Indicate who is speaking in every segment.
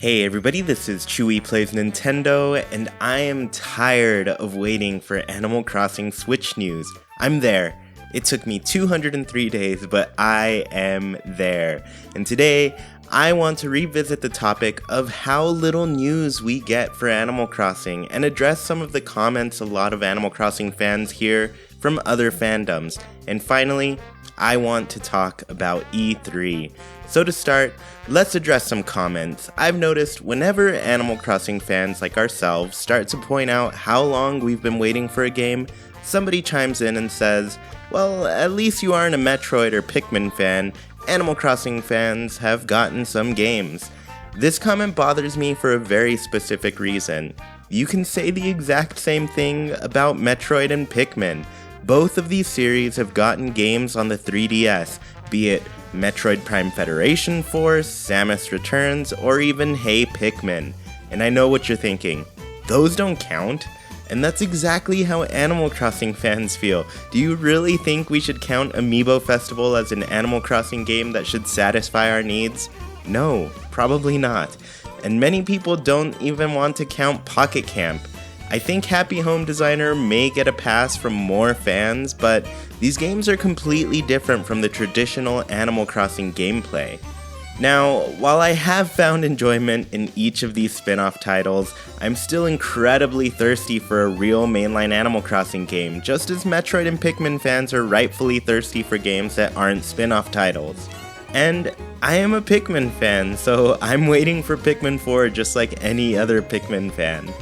Speaker 1: Hey everybody, this is Chewy Plays Nintendo, and I am tired of waiting for Animal Crossing Switch news. I'm there. It took me 203 days, but I am there. And today, I want to revisit the topic of how little news we get for Animal Crossing and address some of the comments a lot of Animal Crossing fans hear from other fandoms. And finally, I want to talk about E3. So to start, let's address some comments. I've noticed whenever Animal Crossing fans like ourselves start to point out how long we've been waiting for a game, somebody chimes in and says, well, at least you aren't a Metroid or Pikmin fan. Animal Crossing fans have gotten some games. This comment bothers me for a very specific reason. You can say the exact same thing about Metroid and Pikmin. Both of these series have gotten games on the 3DS, be it Metroid Prime Federation Force, Samus Returns, or even Hey Pikmin. And I know what you're thinking, those don't count? And that's exactly how Animal Crossing fans feel. Do you really think we should count Amiibo Festival as an Animal Crossing game that should satisfy our needs? No, probably not. And many people don't even want to count Pocket Camp. I think Happy Home Designer may get a pass from more fans, but these games are completely different from the traditional Animal Crossing gameplay. Now, while I have found enjoyment in each of these spin-off titles, I'm still incredibly thirsty for a real mainline Animal Crossing game, just as Metroid and Pikmin fans are rightfully thirsty for games that aren't spin-off titles. And I am a Pikmin fan, so I'm waiting for Pikmin 4 just like any other Pikmin fan.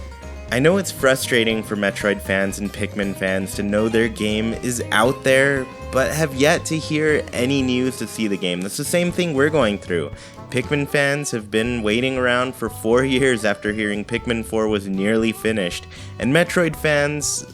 Speaker 1: I know it's frustrating for Metroid fans and Pikmin fans to know their game is out there, but have yet to hear any news to see the game. That's the same thing we're going through. Pikmin fans have been waiting around for 4 years after hearing Pikmin 4 was nearly finished, and Metroid fans,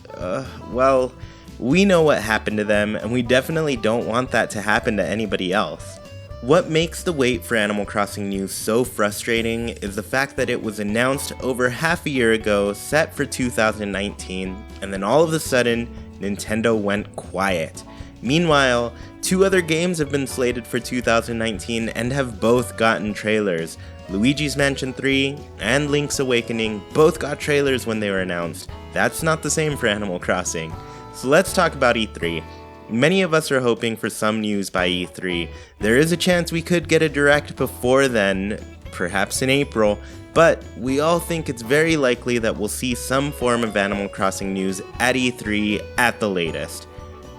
Speaker 1: well, we know what happened to them, and we definitely don't want that to happen to anybody else. What makes the wait for Animal Crossing news so frustrating is the fact that it was announced over half a year ago, set for 2019, and then all of a sudden, Nintendo went quiet. Meanwhile, 2 other games have been slated for 2019 and have both gotten trailers. Luigi's Mansion 3 and Link's Awakening both got trailers when they were announced. That's not the same for Animal Crossing. So let's talk about E3. Many of us are hoping for some news by E3. There is a chance we could get a direct before then, perhaps in April, but we all think it's very likely that we'll see some form of Animal Crossing news at E3 at the latest.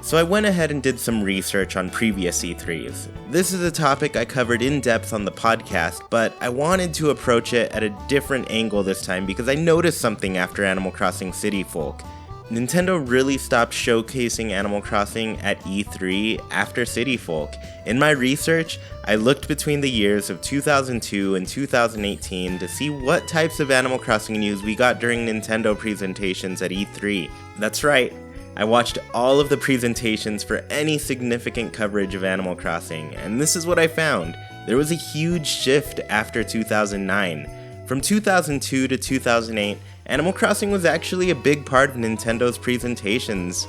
Speaker 1: So I went ahead and did some research on previous E3s. This is a topic I covered in depth on the podcast, but I wanted to approach it at a different angle this time because I noticed something after Animal Crossing City Folk. Nintendo really stopped showcasing Animal Crossing at E3 after City Folk. In my research, I looked between the years of 2002 and 2018 to see what types of Animal Crossing news we got during Nintendo presentations at E3. That's right, I watched all of the presentations for any significant coverage of Animal Crossing, and this is what I found. There was a huge shift after 2009. From 2002 to 2008, Animal Crossing was actually a big part of Nintendo's presentations.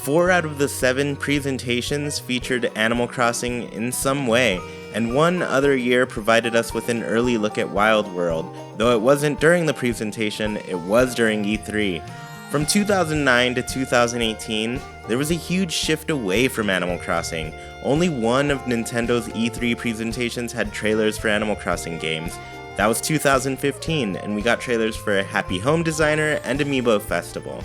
Speaker 1: 4 out of the 7 presentations featured Animal Crossing in some way, and 1 other year provided us with an early look at Wild World, though it wasn't during the presentation, it was during E3. From 2009 to 2018, there was a huge shift away from Animal Crossing. Only 1 of Nintendo's E3 presentations had trailers for Animal Crossing games. That was 2015, and we got trailers for Happy Home Designer and Amiibo Festival.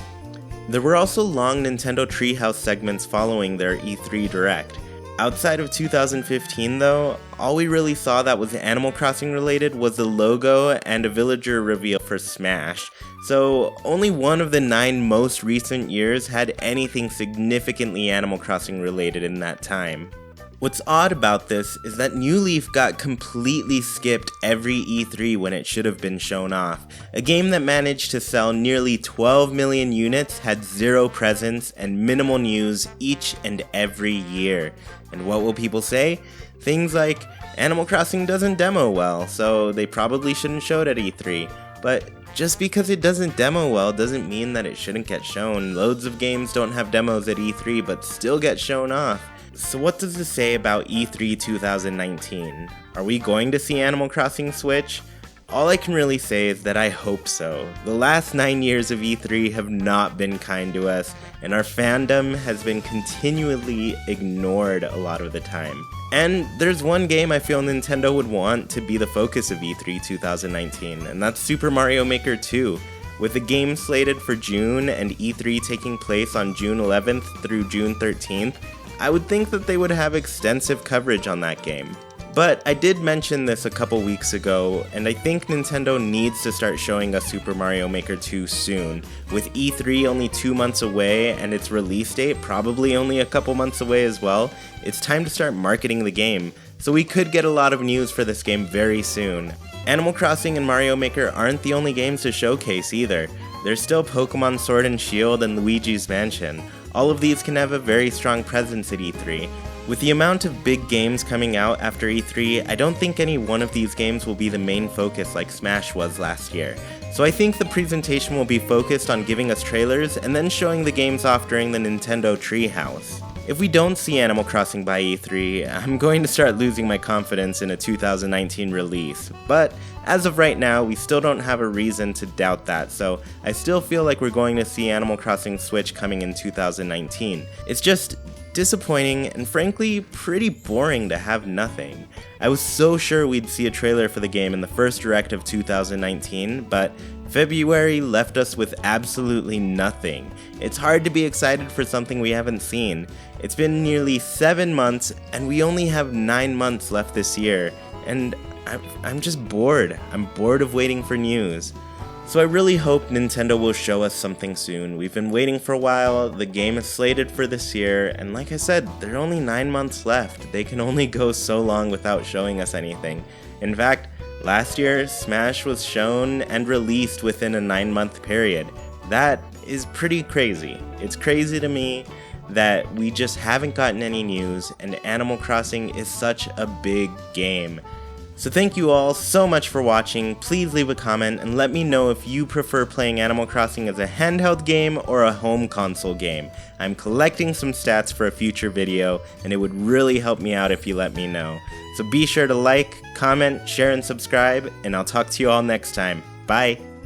Speaker 1: There were also long Nintendo Treehouse segments following their E3 Direct. Outside of 2015 though, all we really saw that was Animal Crossing related was the logo and a villager reveal for Smash, so only 1 of the 9 most recent years had anything significantly Animal Crossing related in that time. What's odd about this is that New Leaf got completely skipped every E3 when it should have been shown off. A game that managed to sell nearly 12 million units had 0 presence and minimal news each and every year. And what will people say? Things like, Animal Crossing doesn't demo well, so they probably shouldn't show it at E3. But just because it doesn't demo well doesn't mean that it shouldn't get shown. Loads of games don't have demos at E3 but still get shown off. So what does this say about E3 2019? Are we going to see Animal Crossing Switch? All I can really say is that I hope so. The last 9 years of E3 have not been kind to us, and our fandom has been continually ignored a lot of the time. And there's one game I feel Nintendo would want to be the focus of E3 2019, and that's Super Mario Maker 2. With the game slated for June and E3 taking place on June 11th through June 13th, I would think that they would have extensive coverage on that game. But I did mention this a couple weeks ago, and I think Nintendo needs to start showing us Super Mario Maker 2 soon. With E3 only 2 months away and its release date probably only a couple months away as well, it's time to start marketing the game, so we could get a lot of news for this game very soon. Animal Crossing and Mario Maker aren't the only games to showcase either. There's still Pokemon Sword and Shield and Luigi's Mansion. All of these can have a very strong presence at E3. With the amount of big games coming out after E3, I don't think any one of these games will be the main focus like Smash was last year. So I think the presentation will be focused on giving us trailers and then showing the games off during the Nintendo Treehouse. If we don't see Animal Crossing by E3, I'm going to start losing my confidence in a 2019 release. But as of right now, we still don't have a reason to doubt that, so I still feel like we're going to see Animal Crossing Switch coming in 2019. It's just disappointing and frankly pretty boring to have nothing. I was so sure we'd see a trailer for the game in the first direct of 2019, but February left us with absolutely nothing. It's hard to be excited for something we haven't seen. It's been nearly 7 months and we only have 9 months left this year, and I'm just bored. I'm bored of waiting for news. So I really hope Nintendo will show us something soon. We've been waiting for a while, the game is slated for this year, and like I said, there are only 9 months left. They can only go so long without showing us anything. In fact, last year, Smash was shown and released within a 9-month period. That is pretty crazy. It's crazy to me that we just haven't gotten any news, and Animal Crossing is such a big game. So thank you all so much for watching. Please leave a comment and let me know if you prefer playing Animal Crossing as a handheld game or a home console game. I'm collecting some stats for a future video, and it would really help me out if you let me know. So be sure to like, comment, share, and subscribe, and I'll talk to you all next time. Bye!